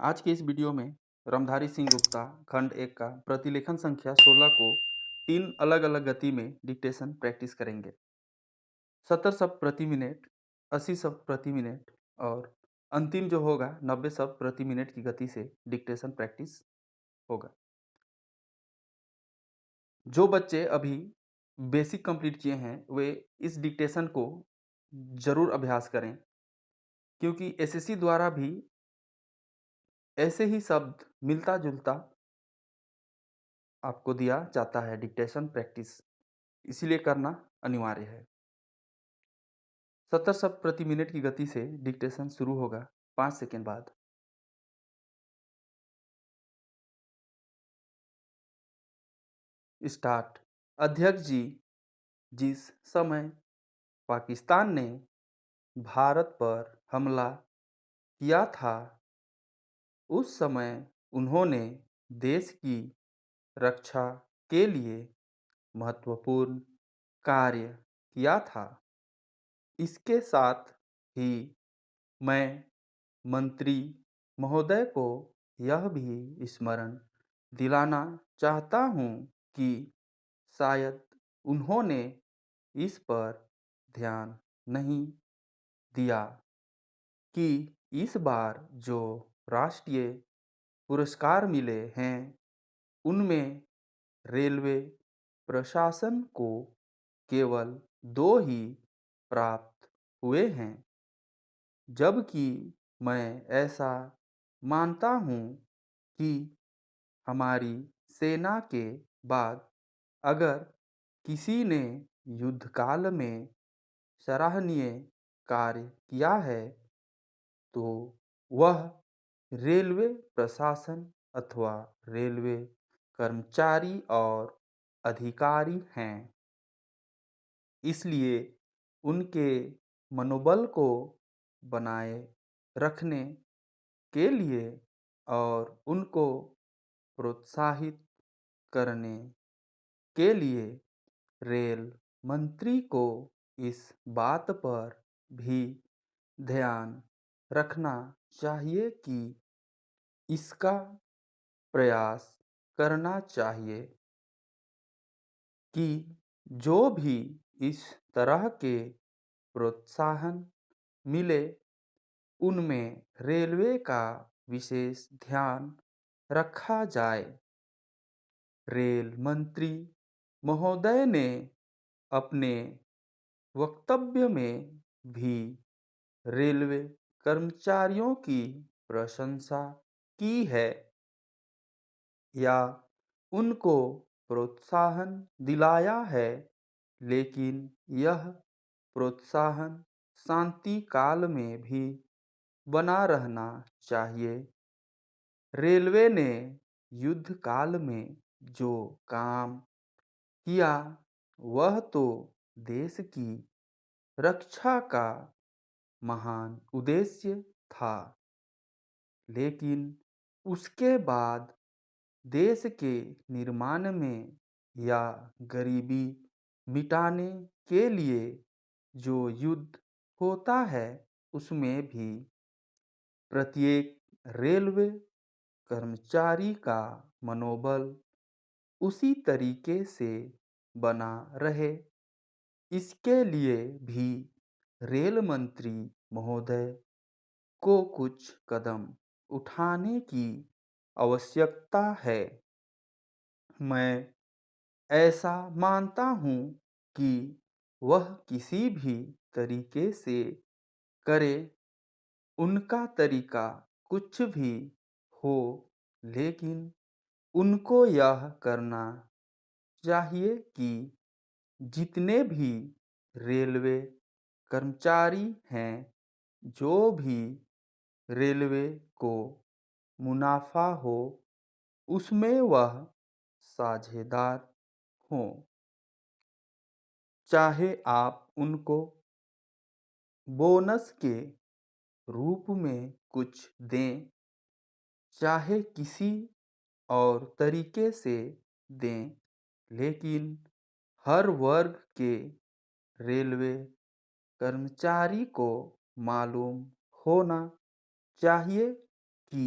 आज के इस वीडियो में रामधारी सिंह गुप्ता खंड 1 का प्रतिलेखन संख्या 16 को 3 अलग-अलग गति में डिक्टेशन प्रैक्टिस करेंगे। 70 शब्द प्रति मिनट, 80 शब्द प्रति मिनट और अंतिम जो होगा 90 शब्द प्रति मिनट की गति से डिक्टेशन प्रैक्टिस होगा। जो बच्चे अभी बेसिक कंप्लीट किए हैं वे इस डिक्टेशन को ज़रूर अभ्यास करें, क्योंकि एसएससी द्वारा भी ऐसे ही शब्द मिलता-जुलता आपको दिया जाता है डिक्टेशन प्रैक्टिस, इसीलिए करना अनिवार्य है। 70 शब्द प्रति मिनट की गति से डिक्टेशन शुरू होगा 5 सेकंड बाद। स्टार्ट। अध्यक्ष जी, जिस समय पाकिस्तान ने भारत पर हमला किया था, उस समय उन्होंने देश की रक्षा के लिए महत्वपूर्ण कार्य किया था। इसके साथ ही मैं मंत्री महोदय को यह भी स्मरण दिलाना चाहता हूँ कि शायद उन्होंने इस पर ध्यान नहीं दिया कि इस बार जो राष्ट्रीय पुरस्कार मिले हैं उनमें रेलवे प्रशासन को केवल 2 ही प्राप्त हुए हैं, जबकि मैं ऐसा मानता हूँ कि हमारी सेना के बाद अगर किसी ने युद्धकाल में सराहनीय कार्य किया है, तो वह रेलवे प्रशासन अथवा रेलवे कर्मचारी और अधिकारी हैं। इसलिए उनके मनोबल को बनाए रखने के लिए और उनको प्रोत्साहित करने के लिए रेल मंत्री को इस बात पर भी ध्यान रखना चाहिए कि इसका प्रयास करना चाहिए कि जो भी इस तरह के प्रोत्साहन मिले उनमें रेलवे का विशेष ध्यान रखा जाए। रेल मंत्री महोदय ने अपने वक्तव्य में भी रेलवे कर्मचारियों की प्रशंसा की है या उनको प्रोत्साहन दिलाया है, लेकिन यह प्रोत्साहन शांति काल में भी बना रहना चाहिए। रेलवे ने युद्ध काल में जो काम किया वह तो देश की रक्षा का महान उद्देश्य था, लेकिन उसके बाद देश के निर्माण में या गरीबी मिटाने के लिए जो युद्ध होता है उसमें भी प्रत्येक रेलवे कर्मचारी का मनोबल उसी तरीके से बना रहे, इसके लिए भी रेल मंत्री महोदय को कुछ कदम उठाने की आवश्यकता है। मैं ऐसा मानता हूँ कि वह किसी भी तरीके से करे, उनका तरीका कुछ भी हो, लेकिन उनको यह करना चाहिए कि जितने भी रेलवे कर्मचारी हैं, जो भी रेलवे को मुनाफा हो, उसमें वह साझेदार हों। चाहे आप उनको बोनस के रूप में कुछ दें, चाहे किसी और तरीके से दें, लेकिन हर वर्ग के रेलवे कर्मचारी को मालूम होना चाहिए कि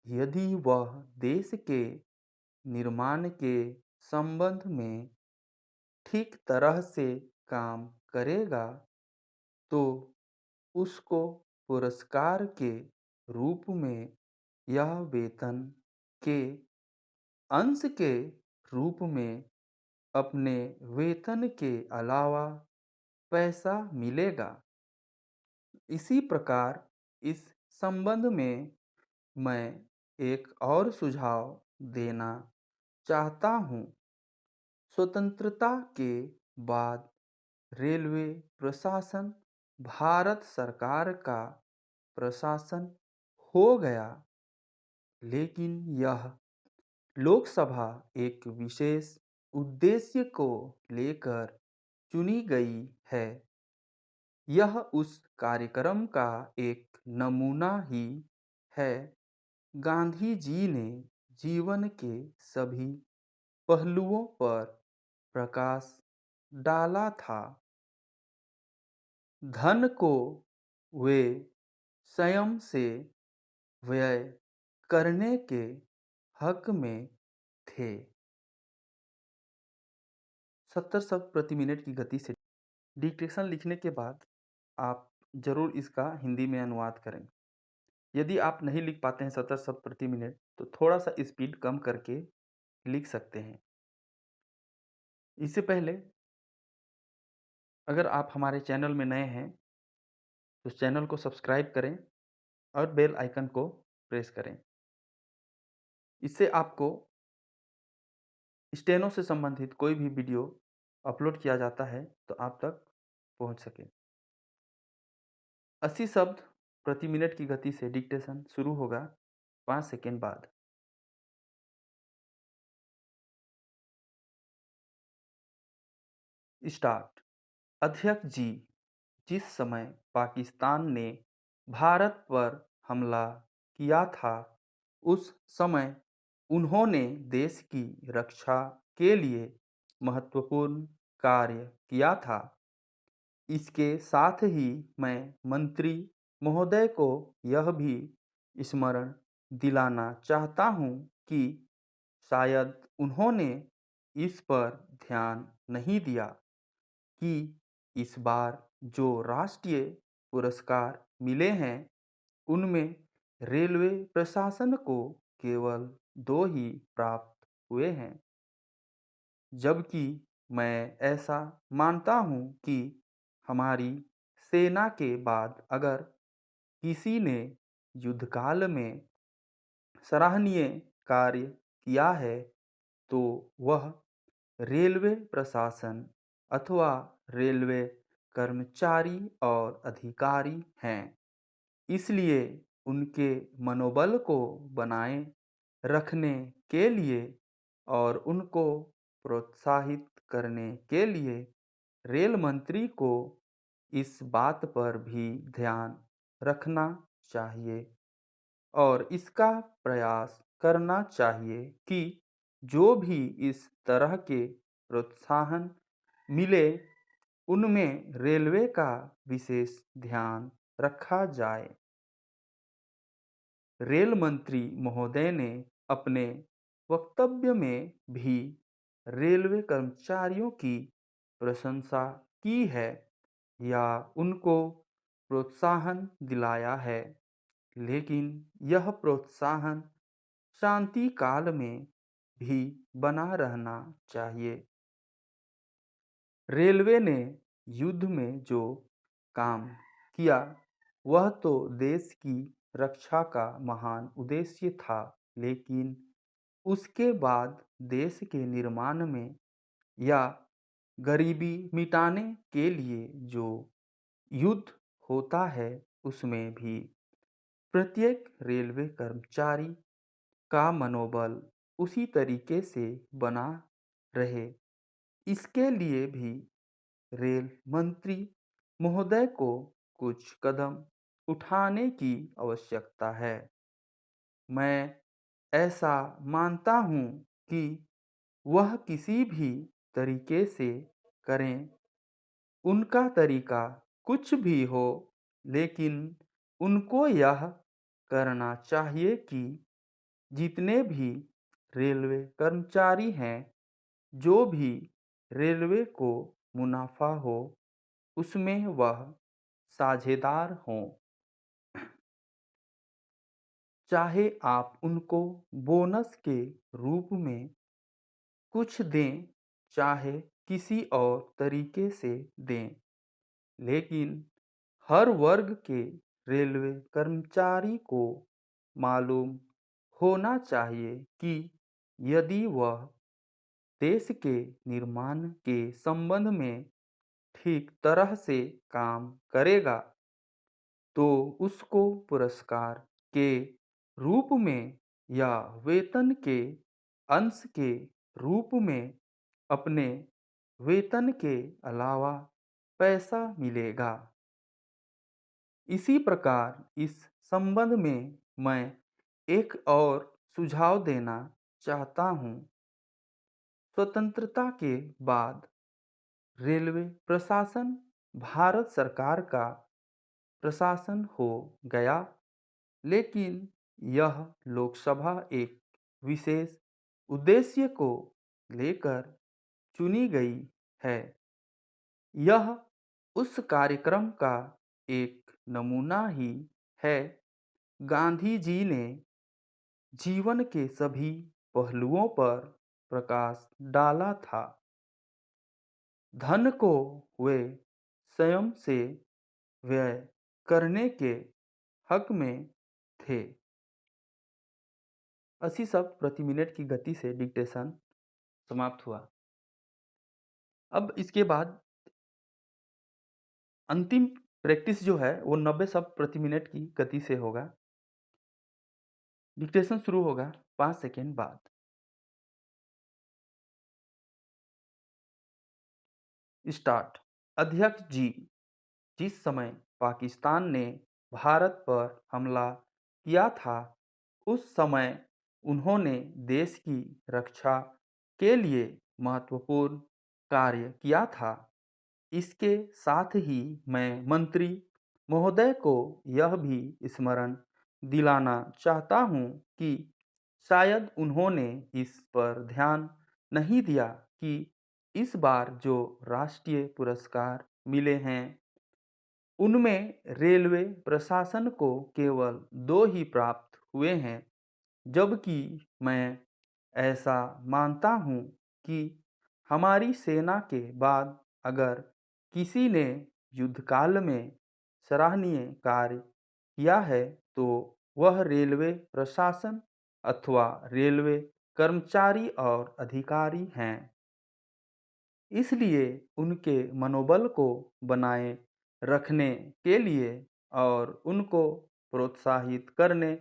यदि वह देश के निर्माण के संबंध में ठीक तरह से काम करेगा तो उसको पुरस्कार के रूप में यह वेतन के अंश के रूप में अपने वेतन के अलावा पैसा मिलेगा। इसी प्रकार इस संबंध में मैं एक और सुझाव देना चाहता हूँ। स्वतंत्रता के बाद रेलवे प्रशासन भारत सरकार का प्रशासन हो गया, लेकिन यह लोकसभा एक विशेष उद्देश्य को लेकर चुनी गई है। यह उस कार्यक्रम का एक नमूना ही है। गांधी जी ने जीवन के सभी पहलुओं पर प्रकाश डाला था। धन को वे स्वयं से व्यय करने के हक में थे। 70 शब्द प्रति मिनट की गति से डिक्टेशन लिखने के बाद आप जरूर इसका हिंदी में अनुवाद करें। यदि आप नहीं लिख पाते हैं 70 शब्द प्रति मिनट तो थोड़ा सा स्पीड कम करके लिख सकते हैं। इससे पहले अगर आप हमारे चैनल में नए हैं तो चैनल को सब्सक्राइब करें और बेल आइकन को प्रेस करें। इससे आपको स्टेनो से संबंधित कोई भी वीडियो अपलोड किया जाता है तो आप तक पहुंच सके। 80 शब्द प्रति मिनट की गति से डिक्टेशन शुरू होगा 5 सेकेंड बाद। स्टार्ट। अध्यक्ष जी, जिस समय पाकिस्तान ने भारत पर हमला किया था उस समय उन्होंने देश की रक्षा के लिए महत्वपूर्ण कार्य किया था। इसके साथ ही मैं मंत्री महोदय को यह भी स्मरण दिलाना चाहता हूँ कि शायद उन्होंने इस पर ध्यान नहीं दिया कि इस बार जो राष्ट्रीय पुरस्कार मिले हैं उनमें रेलवे प्रशासन को केवल 2 ही प्राप्त हुए हैं, जबकि मैं ऐसा मानता हूँ कि हमारी सेना के बाद अगर किसी ने युद्धकाल में सराहनीय कार्य किया है तो वह रेलवे प्रशासन अथवा रेलवे कर्मचारी और अधिकारी हैं। इसलिए उनके मनोबल को बनाए रखने के लिए और उनको प्रोत्साहित करने के लिए रेल मंत्री को इस बात पर भी ध्यान रखना चाहिए और इसका प्रयास करना चाहिए कि जो भी इस तरह के प्रोत्साहन मिले उनमें रेलवे का विशेष ध्यान रखा जाए। रेल मंत्री महोदय ने अपने वक्तव्य में भी रेलवे कर्मचारियों की प्रशंसा की है या उनको प्रोत्साहन दिलाया है, लेकिन यह प्रोत्साहन शांति काल में भी बना रहना चाहिए। रेलवे ने युद्ध में जो काम किया वह तो देश की रक्षा का महान उद्देश्य था, लेकिन उसके बाद देश के निर्माण में या गरीबी मिटाने के लिए जो युद्ध होता है उसमें भी प्रत्येक रेलवे कर्मचारी का मनोबल उसी तरीके से बना रहे, इसके लिए भी रेल मंत्री महोदय को कुछ कदम उठाने की आवश्यकता है। मैं ऐसा मानता हूँ कि वह किसी भी तरीके से करें, उनका तरीका कुछ भी हो, लेकिन उनको यह करना चाहिए कि जितने भी रेलवे कर्मचारी हैं, जो भी रेलवे को मुनाफा हो, उसमें वह साझेदार हों। चाहे आप उनको बोनस के रूप में कुछ दें, चाहे किसी और तरीके से दें, लेकिन हर वर्ग के रेलवे कर्मचारी को मालूम होना चाहिए कि यदि वह देश के निर्माण के संबंध में ठीक तरह से काम करेगा, तो उसको पुरस्कार के रूप में या वेतन के अंश के रूप में अपने वेतन के अलावा पैसा मिलेगा। इसी प्रकार इस संबंध में मैं एक और सुझाव देना चाहता हूँ। स्वतंत्रता के बाद रेलवे प्रशासन भारत सरकार का प्रशासन हो गया, लेकिन यह लोकसभा एक विशेष उद्देश्य को लेकर चुनी गई है। यह उस कार्यक्रम का एक नमूना ही है। गांधी जी ने जीवन के सभी पहलुओं पर प्रकाश डाला था। धन को वे स्वयं से व्यय करने के हक में थे। 80 शब्द प्रति मिनट की गति से डिक्टेशन समाप्त हुआ। अब इसके बाद अंतिम प्रैक्टिस जो है वो 90 शब्द प्रति मिनट की गति से होगा। डिक्टेशन शुरू होगा 5 सेकेंड बाद। स्टार्ट। अध्यक्ष जी, जिस समय पाकिस्तान ने भारत पर हमला किया था, उस समय उन्होंने देश की रक्षा के लिए महत्वपूर्ण कार्य किया था। इसके साथ ही मैं मंत्री महोदय को यह भी स्मरण दिलाना चाहता हूँ कि शायद उन्होंने इस पर ध्यान नहीं दिया कि इस बार जो राष्ट्रीय पुरस्कार मिले हैं, उनमें रेलवे प्रशासन को केवल 2 ही प्राप्त हुए हैं, जबकि मैं ऐसा मानता हूँ कि हमारी सेना के बाद अगर किसी ने युद्धकाल में सराहनीय कार्य किया है, तो वह रेलवे प्रशासन अथवा रेलवे कर्मचारी और अधिकारी हैं। इसलिए उनके मनोबल को बनाए रखने के लिए और उनको प्रोत्साहित करने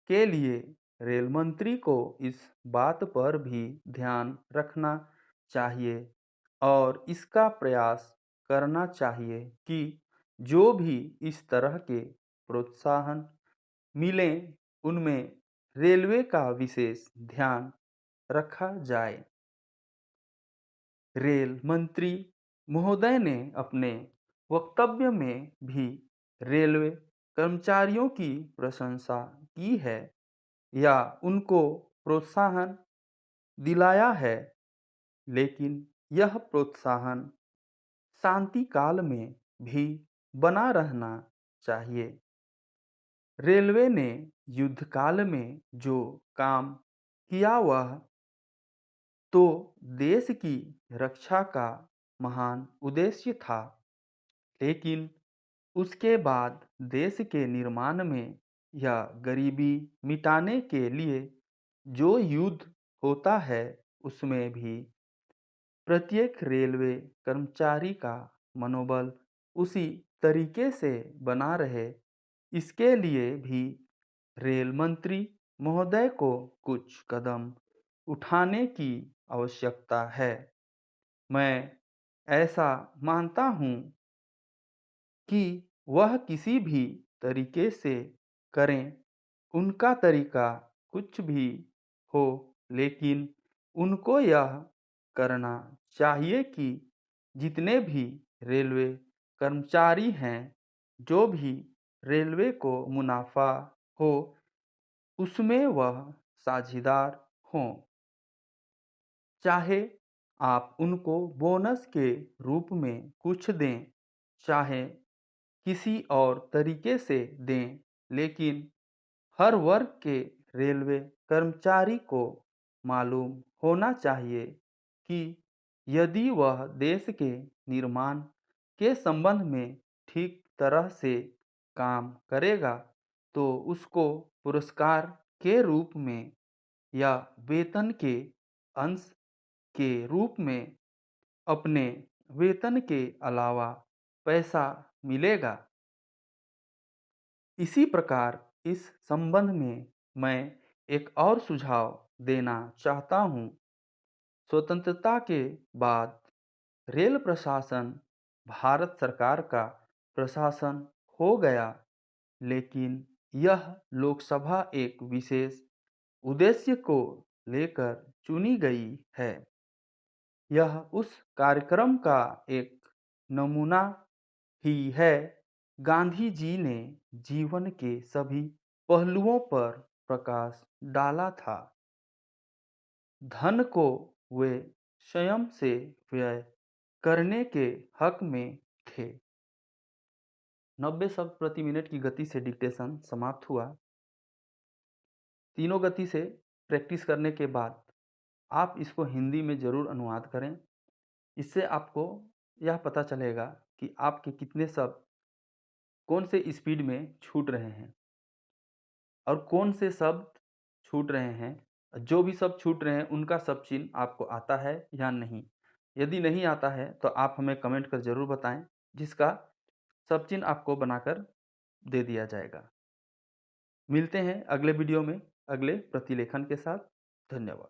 के लिए रेल मंत्री को इस बात पर भी ध्यान रखना चाहिए और इसका प्रयास करना चाहिए कि जो भी इस तरह के प्रोत्साहन मिलें, उनमें रेलवे का विशेष ध्यान रखा जाए। रेल मंत्री महोदय ने अपने वक्तव्य में भी रेलवे कर्मचारियों की प्रशंसा की है या उनको प्रोत्साहन दिलाया है, लेकिन यह प्रोत्साहन शांति काल में भी बना रहना चाहिए। रेलवे ने युद्ध काल में जो काम किया वह तो देश की रक्षा का महान उद्देश्य था, लेकिन उसके बाद देश के निर्माण में या गरीबी मिटाने के लिए जो युद्ध होता है, उसमें भी प्रत्येक रेलवे कर्मचारी का मनोबल उसी तरीके से बना रहे, इसके लिए भी रेल मंत्री महोदय को कुछ कदम उठाने की आवश्यकता है। मैं ऐसा मानता हूँ कि वह किसी भी तरीके से करें, उनका तरीका कुछ भी हो, लेकिन उनको यह करना चाहिए कि जितने भी रेलवे कर्मचारी हैं, जो भी रेलवे को मुनाफा हो, उसमें वह साझेदार हों। चाहे आप उनको बोनस के रूप में कुछ दें, चाहे किसी और तरीके से दें, लेकिन हर वर्ग के रेलवे कर्मचारी को मालूम होना चाहिए कि यदि वह देश के निर्माण के संबंध में ठीक तरह से काम करेगा, तो उसको पुरस्कार के रूप में या वेतन के अंश के रूप में अपने वेतन के अलावा पैसा मिलेगा। इसी प्रकार इस संबंध में मैं एक और सुझाव देना चाहता हूँ। स्वतंत्रता के बाद रेल प्रशासन भारत सरकार का प्रशासन हो गया, लेकिन यह लोकसभा एक विशेष उद्देश्य को लेकर चुनी गई है। यह उस कार्यक्रम का एक नमूना ही है। गांधी जी ने जीवन के सभी पहलुओं पर प्रकाश डाला था। धन को वे स्वयं से व्यय करने के हक में थे। 90 शब्द प्रति मिनट की गति से डिक्टेशन समाप्त हुआ। तीनों गति से प्रैक्टिस करने के बाद आप इसको हिंदी में ज़रूर अनुवाद करें। इससे आपको यह पता चलेगा कि आपके कितने शब्द कौन से स्पीड में छूट रहे हैं और कौन से शब्द छूट रहे हैं। जो भी शब्द छूट रहे हैं उनका सब चिन्ह आपको आता है या नहीं। यदि नहीं आता है तो आप हमें कमेंट कर ज़रूर बताएं, जिसका सब चिन्ह आपको बनाकर दे दिया जाएगा। मिलते हैं अगले वीडियो में अगले प्रतिलेखन के साथ। धन्यवाद।